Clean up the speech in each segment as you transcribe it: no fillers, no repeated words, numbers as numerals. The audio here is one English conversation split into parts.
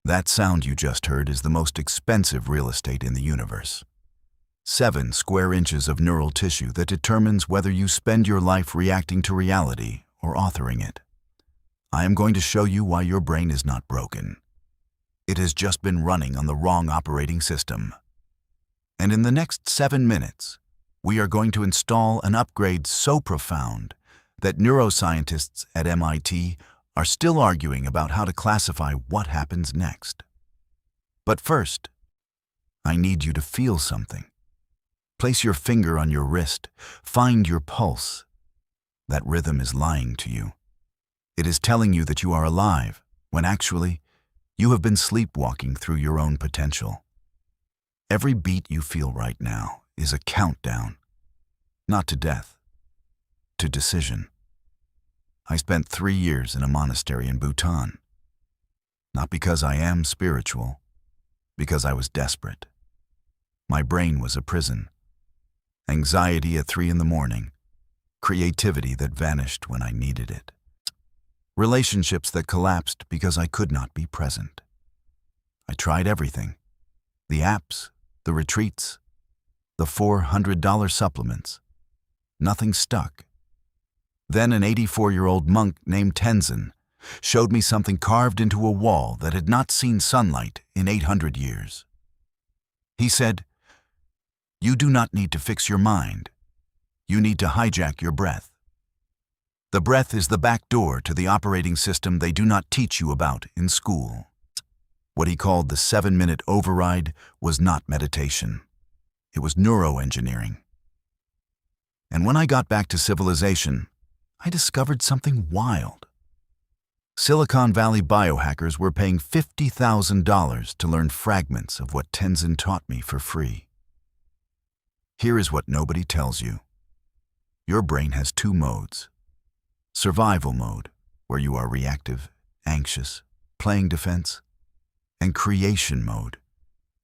That sound you just heard is the most expensive real estate in the universe. 7 square inches of neural tissue that determines whether you spend your life reacting to reality or authoring it. I am going to show you why your brain is not broken. It has just been running on the wrong operating system. And in the next 7 minutes, we are going to install an upgrade so profound that neuroscientists at MIT are still arguing about how to classify what happens next. But first, I need you to feel something. Place your finger on your wrist. Find your pulse. That rhythm is lying to you. It is telling you that you are alive, when actually, you have been sleepwalking through your own potential. Every beat you feel right now is a countdown, not to death, to decision. I spent 3 years in a monastery in Bhutan. Not because I am spiritual, because I was desperate. My brain was a prison. Anxiety at 3 in the morning, creativity that vanished when I needed it. Relationships that collapsed because I could not be present. I tried everything. The apps, the retreats, the $400 supplements. Nothing stuck. Then an 84-year-old monk named Tenzin showed me something carved into a wall that had not seen sunlight in 800 years. He said, "You do not need to fix your mind. You need to hijack your breath. The breath is the back door to the operating system they do not teach you about in school." What he called the 7-minute override was not meditation. It was neuroengineering. And when I got back to civilization, I discovered something wild. Silicon Valley biohackers were paying $50,000 to learn fragments of what Tenzin taught me for free. Here is what nobody tells you. Your brain has 2 modes. Survival mode, where you are reactive, anxious, playing defense, and creation mode,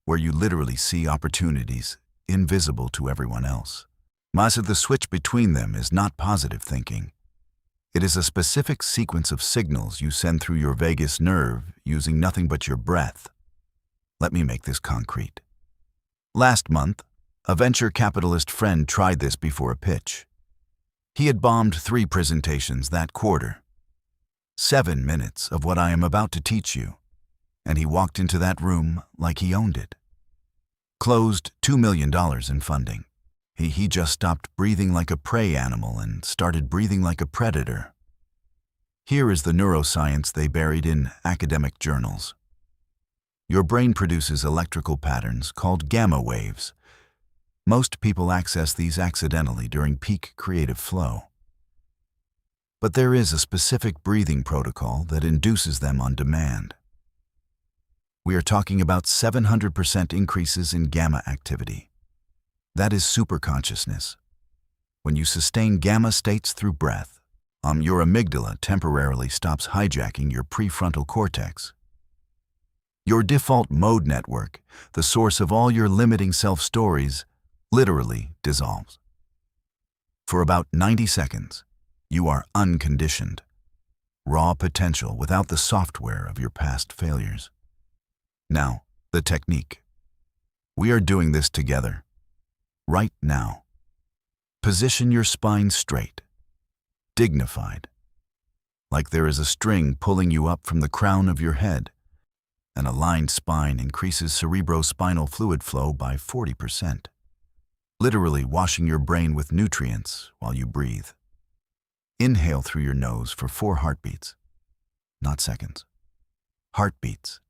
where you literally see opportunities invisible to everyone else. Most of the switch between them is not positive thinking. It is a specific sequence of signals you send through your vagus nerve using nothing but your breath. Let me make this concrete. Last month, a venture capitalist friend tried this before a pitch. He had bombed 3 presentations that quarter. 7 minutes of what I am about to teach you, and he walked into that room like he owned it. Closed $2 million in funding. He just stopped breathing like a prey animal and started breathing like a predator. Here is the neuroscience they buried in academic journals. Your brain produces electrical patterns called gamma waves. Most people access these accidentally during peak creative flow. But there is a specific breathing protocol that induces them on demand. We are talking about 700% increases in gamma activity. That is superconsciousness. When you sustain gamma states through breath, your amygdala temporarily stops hijacking your prefrontal cortex. Your default mode network, the source of all your limiting self-stories, literally dissolves. For about 90 seconds, you are unconditioned, raw potential without the software of your past failures. Now, the technique. We are doing this together. Right now. Position your spine straight, dignified, like there is a string pulling you up from the crown of your head. An aligned spine increases cerebrospinal fluid flow by 40%, literally washing your brain with nutrients while you breathe. Inhale through your nose for 4 heartbeats, not seconds. Heartbeats.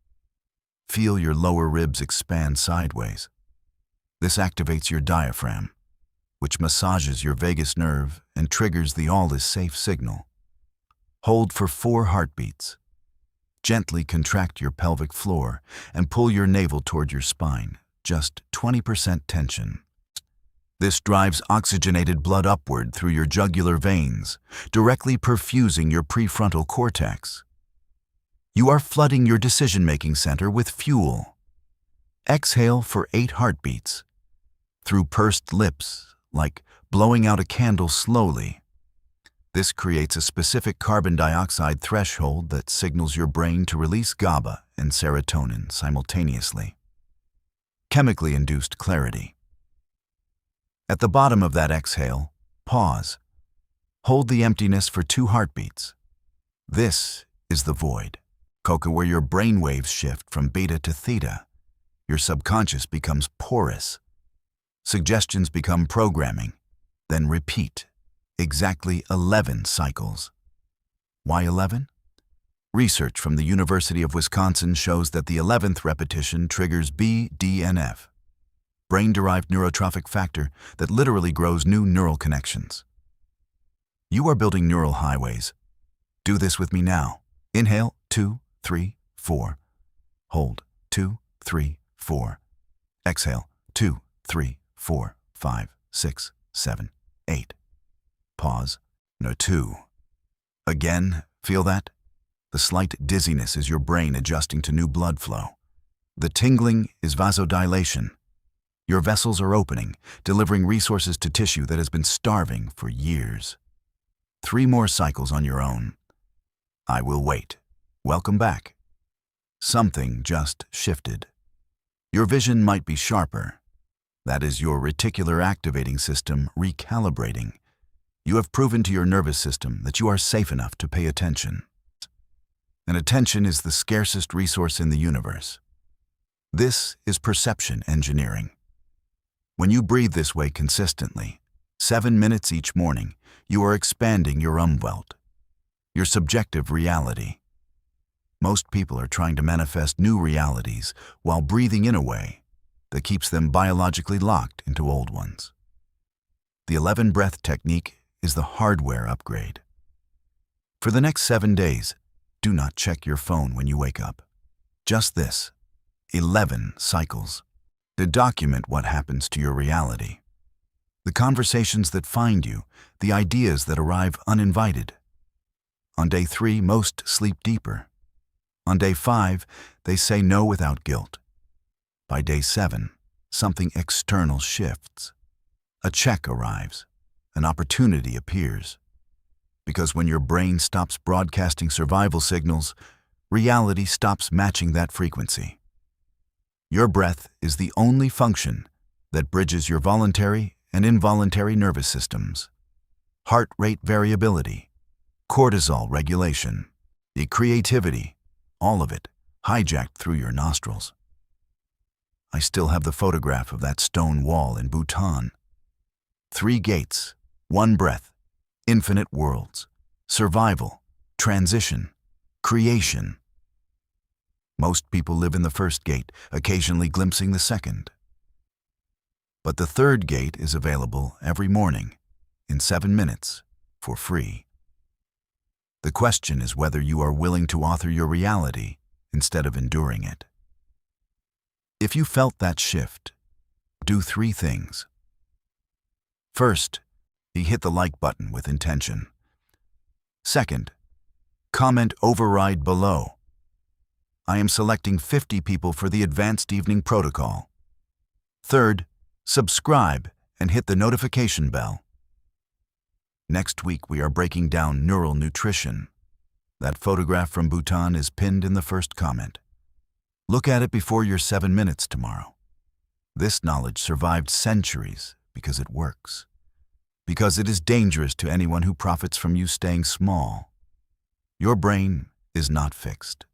Feel your lower ribs expand sideways. This activates your diaphragm, which massages your vagus nerve and triggers the all-is-safe signal. Hold for 4 heartbeats. Gently contract your pelvic floor and pull your navel toward your spine, just 20% tension. This drives oxygenated blood upward through your jugular veins, directly perfusing your prefrontal cortex. You are flooding your decision-making center with fuel. Exhale for 8 heartbeats. Through pursed lips, like blowing out a candle slowly. This creates a specific carbon dioxide threshold that signals your brain to release GABA and serotonin simultaneously. Chemically induced clarity. At the bottom of that exhale, pause. Hold the emptiness for 2 heartbeats. This is the void. Coca, where your brain waves shift from beta to theta. Your subconscious becomes porous. Suggestions become programming. Then repeat. Exactly 11 cycles. Why 11? Research from the University of Wisconsin shows that the 11th repetition triggers BDNF, brain-derived neurotrophic factor that literally grows new neural connections. You are building neural highways. Do this with me now. Inhale, 2, 3, 4. Hold, 2, 3, 4. Exhale, 2, 3, 4, 5, 6, 7, 8. Pause. No, 2. Again, feel that? The slight dizziness is your brain adjusting to new blood flow. The tingling is vasodilation. Your vessels are opening, delivering resources to tissue that has been starving for years. 3 more cycles on your own. I will wait. Welcome back. Something just shifted. Your vision might be sharper. That is your reticular activating system recalibrating. You have proven to your nervous system that you are safe enough to pay attention. And attention is the scarcest resource in the universe. This is perception engineering. When you breathe this way consistently, 7 minutes each morning, you are expanding your umwelt, your subjective reality. Most people are trying to manifest new realities while breathing in a way that keeps them biologically locked into old ones. The 11 breath technique is the hardware upgrade. For the next 7 days, do not check your phone when you wake up. Just this, 11 cycles, to document what happens to your reality. The conversations that find you, the ideas that arrive uninvited. On day 3, most sleep deeper. On day 5, they say no without guilt. By day 7, something external shifts. A check arrives. An opportunity appears. Because when your brain stops broadcasting survival signals, reality stops matching that frequency. Your breath is the only function that bridges your voluntary and involuntary nervous systems. Heart rate variability, cortisol regulation, the creativity, all of it hijacked through your nostrils. I still have the photograph of that stone wall in Bhutan. 3 gates, 1 breath, infinite worlds, survival, transition, creation. Most people live in the first gate, occasionally glimpsing the second. But the third gate is available every morning, in 7 minutes, for free. The question is whether you are willing to author your reality instead of enduring it. If you felt that shift, do 3 things. First, hit the like button with intention. Second, comment override below. I am selecting 50 people for the advanced evening protocol. Third, subscribe and hit the notification bell. Next week we are breaking down neural nutrition. That photograph from Bhutan is pinned in the first comment. Look at it before your 7 minutes tomorrow. This knowledge survived centuries because it works. Because it is dangerous to anyone who profits from you staying small. Your brain is not fixed.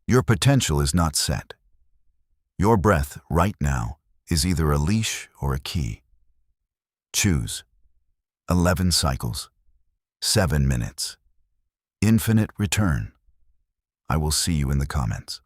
Your potential is not set. Your breath right now is either a leash or a key. Choose. 11 cycles, 7 minutes, infinite return. I will see you in the comments.